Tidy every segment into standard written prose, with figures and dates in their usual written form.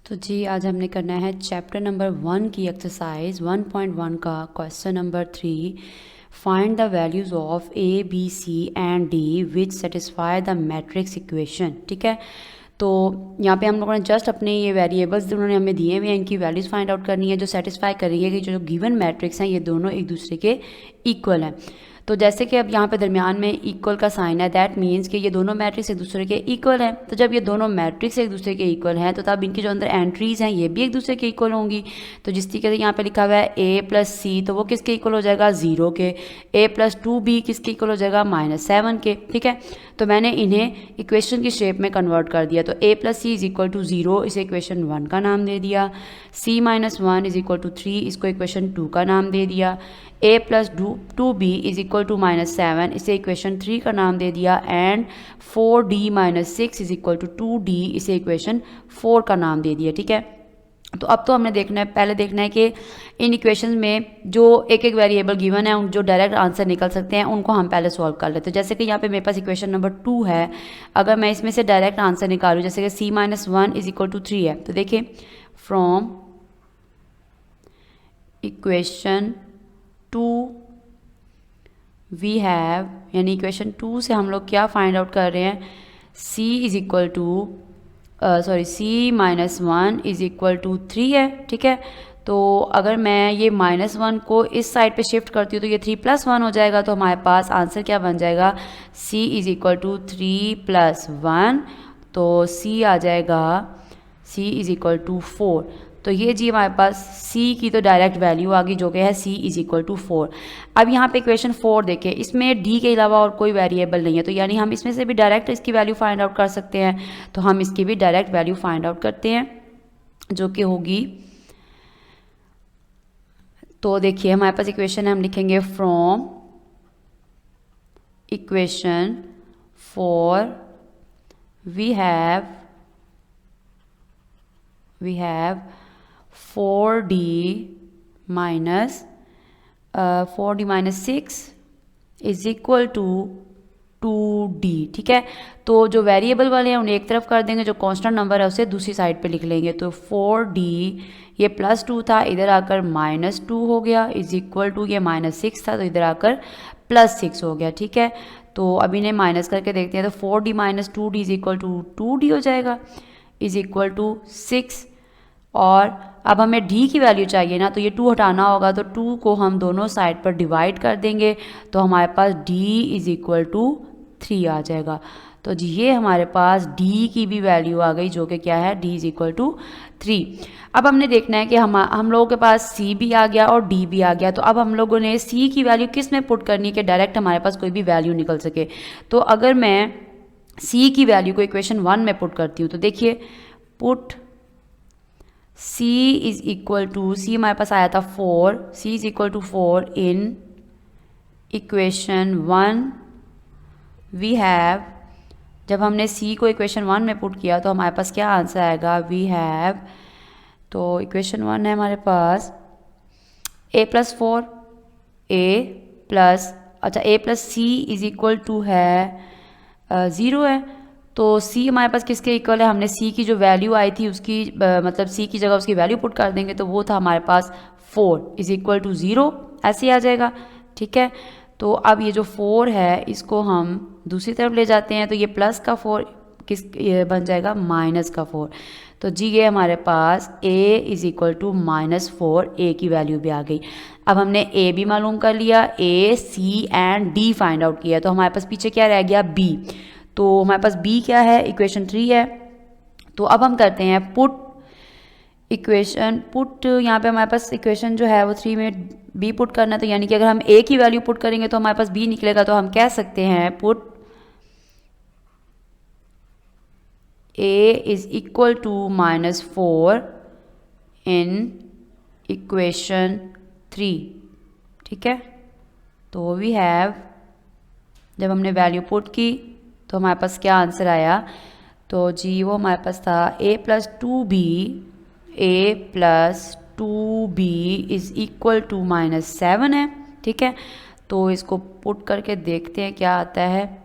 तो जी आज हमने करना है चैप्टर नंबर 1 की एक्सरसाइज 1.1 का question number 3। Find the values of a b c and d which satisfy the matrix equation. ठीक है, तो यहाँ पे हम लोगों ने जस्ट अपने ये वेरिएबल्स उन्होंने हमें दिए हुए हैं, इनकी वैल्यूज़ फाइंड आउट करनी है जो सेटिस्फाई करेंगे कि जो गिवन मैट्रिक्स हैं ये दोनों एक दूसरे के इक्वल हैं। तो जैसे कि अब यहाँ पे दरमियान में इक्वल का साइन है, दैट मीन्स कि ये दोनों मैट्रिक्स एक दूसरे के इक्वल हैं। तो जब ये दोनों मैट्रिक्स एक दूसरे के इक्वल हैं तो तब इनकी जो अंदर एंट्रीज़ हैं ये भी एक दूसरे के इक्वल होंगी। तो जिस तरीके से यहाँ पे लिखा हुआ है a प्लस सी, तो वो किसके इक्वल हो जाएगा 0 के। a प्लस 2b किसके इक्वल हो जाएगा -7 के। ठीक है, तो मैंने इन्हें इक्वेशन की शेप में कन्वर्ट कर दिया। तो a plus c is equal to 0, इसे इक्वेशन 1 का नाम दे दिया। c minus 1 is equal to 3, इसको इक्वेशन 2 का नाम दे दिया। a plus 2b is equal to -7, इसे इक्वेशन 3 का नाम दे दिया। And 4d minus 6 is equal to 2d, इसे इक्वेशन 4 का नाम दे दिया। ठीक है, तो अब तो हमने देखना है, पहले देखना है कि इन इक्वेशंस में जो एक एक वेरिएबल गिवन है, उन जो डायरेक्ट आंसर निकल सकते हैं उनको हम पहले सॉल्व कर लेते हैं। जैसे कि यहाँ पे मेरे पास इक्वेशन नंबर 2 है, अगर मैं इसमें से डायरेक्ट आंसर निकालूँ, जैसे कि c minus 1 is equal to 3 है, तो देखिए फ्रॉम इक्वेशन 2 वी हैव, यानी इक्वेशन 2 से हम लोग क्या फाइंड आउट कर रहे हैं, c is equal to c minus 1 is equal to 3 है। ठीक है, तो अगर मैं ये -1 को इस साइड पे शिफ्ट करती हूँ तो ये 3 + 1 हो जाएगा। तो हमारे पास आंसर क्या बन जाएगा, c इज इक्वल टू 3 + 1, तो c आ जाएगा, c इज इक्वल टू 4। तो ये जी हमारे पास c की तो डायरेक्ट वैल्यू आ गई जो कि है c इज इक्वल टू 4। अब यहाँ पे इक्वेशन 4 देखें, इसमें d के अलावा और कोई वेरिएबल नहीं है, तो यानी हम इसमें से भी डायरेक्ट इसकी वैल्यू फाइंड आउट कर सकते हैं। तो हम इसकी भी डायरेक्ट वैल्यू फाइंड आउट करते हैं जो कि होगी, तो देखिए हमारे पास इक्वेशन है, हम लिखेंगे from equation 4 we have 4d minus 6 is equal to 2d। ठीक है, तो जो वेरिएबल वाले हैं उन्हें एक तरफ कर देंगे, जो कांस्टेंट नंबर है उसे दूसरी साइड पे लिख लेंगे। तो 4d ये +2 था, इधर आकर -2 हो गया, इज इक्वल टू ये -6 था तो इधर आकर +6 हो गया। ठीक है, तो अब इन्हें माइनस करके देखते हैं, तो 4d minus 2d is equal to 2d हो जाएगा, इज इक्वल टू 6। और अब हमें d की वैल्यू चाहिए ना, तो ये 2 हटाना होगा, तो 2 को हम दोनों साइड पर डिवाइड कर देंगे, तो हमारे पास d इज इक्वल टू 3 आ जाएगा। तो जी ये हमारे पास d की भी वैल्यू आ गई जो कि क्या है, d इज इक्वल टू 3। अब हमने देखना है कि हम लोगों के पास c भी आ गया और d भी आ गया, तो अब हम लोगों ने c की वैल्यू किस में पुट करनी है कि डायरेक्ट हमारे पास कोई भी वैल्यू निकल सके। तो अगर मैं c की वैल्यू को इक्वेशन 1 में पुट करती हूँ, तो देखिए put c is equal to, c हमारे पास आया था 4, c is equal to 4 in equation 1 we have, जब हमने c को इक्वेशन 1 में पुट किया तो हमारे पास क्या आंसर आएगा, वी हैव, तो इक्वेशन 1 है हमारे पास a प्लस 4 a प्लस, अच्छा a plus c is equal to है 0 है, तो c हमारे पास किसके इक्वल है, हमने c की जो वैल्यू आई थी उसकी मतलब c की जगह उसकी वैल्यू पुट कर देंगे, तो वो था हमारे पास 4 इज इक्वल टू 0, ऐसे ही आ जाएगा। ठीक है, तो अब ये जो 4 है इसको हम दूसरी तरफ ले जाते हैं, तो ये प्लस का 4 ये बन जाएगा माइनस का 4। तो जी ये हमारे पास a is equal to -4, a की वैल्यू भी आ गई। अब हमने a भी मालूम कर लिया, a c and d find out किया, तो हमारे पास पीछे क्या रह गया, b। तो हमारे पास b क्या है, इक्वेशन 3 है। तो अब हम करते हैं पुट यहाँ पे हमारे पास इक्वेशन जो है वो 3 में b पुट करना है, तो यानी कि अगर हम a की वैल्यू पुट करेंगे तो हमारे पास b निकलेगा, तो हम कह सकते हैं put a is equal to -4 in equation 3। ठीक है, तो वी हैव, जब हमने वैल्यू पुट की तो हमारे पास क्या आंसर आया, तो जी वो हमारे पास था a plus 2b is equal to -7 है। ठीक है, तो इसको पुट करके देखते हैं क्या आता है।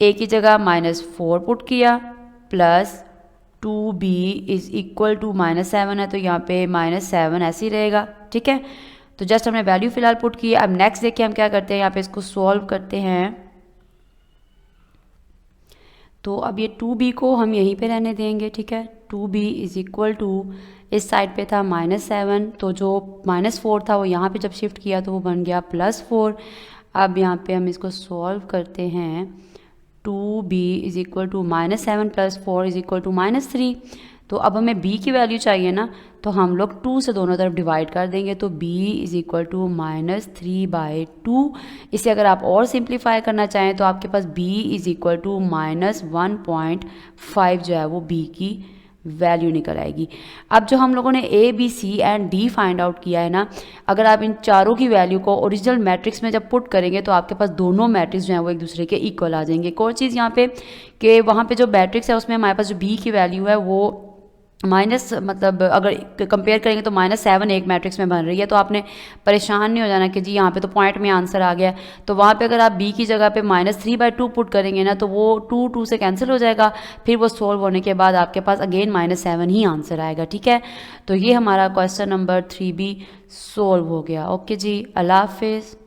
a की जगह -4 पुट किया plus 2b is equal to -7 है, तो यहाँ पे -7 ऐसे ही रहेगा, ठीक है। तो जस्ट हमने वैल्यू फ़िलहाल पुट की है। अब नेक्स्ट देखिए हम क्या करते हैं, यहाँ पे इसको सॉल्व करते हैं। तो अब ये 2b को हम यहीं पे रहने देंगे, ठीक है। 2b इज़ इक्वल टू, इस साइड पे था -7, तो जो -4 था वो यहाँ पे जब शिफ्ट किया तो वो बन गया +4। अब यहाँ पे हम इसको सॉल्व करते हैं। 2b is equal to -7 + 4 is equal to -3। तो अब हमें b की वैल्यू चाहिए ना, तो हम लोग 2 से दोनों तरफ डिवाइड कर देंगे, तो b इज़ इक्वल टू -3/2। इसे अगर आप और सिंप्लीफाई करना चाहें तो आपके पास b इज़ इक्वल टू -1.5 जो है वो b की वैल्यू निकल आएगी। अब जो हम लोगों ने a, b, c and d find out किया है ना, अगर आप इन चारों की वैल्यू को ओरिजिनल मैट्रिक्स में जब पुट करेंगे तो आपके पास दोनों मैट्रिक्स जो हैं वो एक दूसरे के इक्वल आ जाएंगे। एक और चीज़ यहाँ पे कि वहाँ पे जो मैट्रिक्स है उसमें हमारे पास जो b की वैल्यू है वो माइनस, मतलब अगर कंपेयर करेंगे तो -7 एक मैट्रिक्स में बन रही है, तो आपने परेशान नहीं हो जाना कि जी यहाँ पे तो पॉइंट में आंसर आ गया। तो वहाँ पे अगर आप b की जगह पे -3/2 पुट करेंगे ना, तो वो 2 से कैंसिल हो जाएगा। फिर वो सोल्व होने के बाद आपके पास अगेन -7 ही आंसर आएगा, ठीक है। तो ये हमारा क्वेश्चन नंबर 3b सोल्व हो गया। ओके जी, अल्लाह हाफिज़।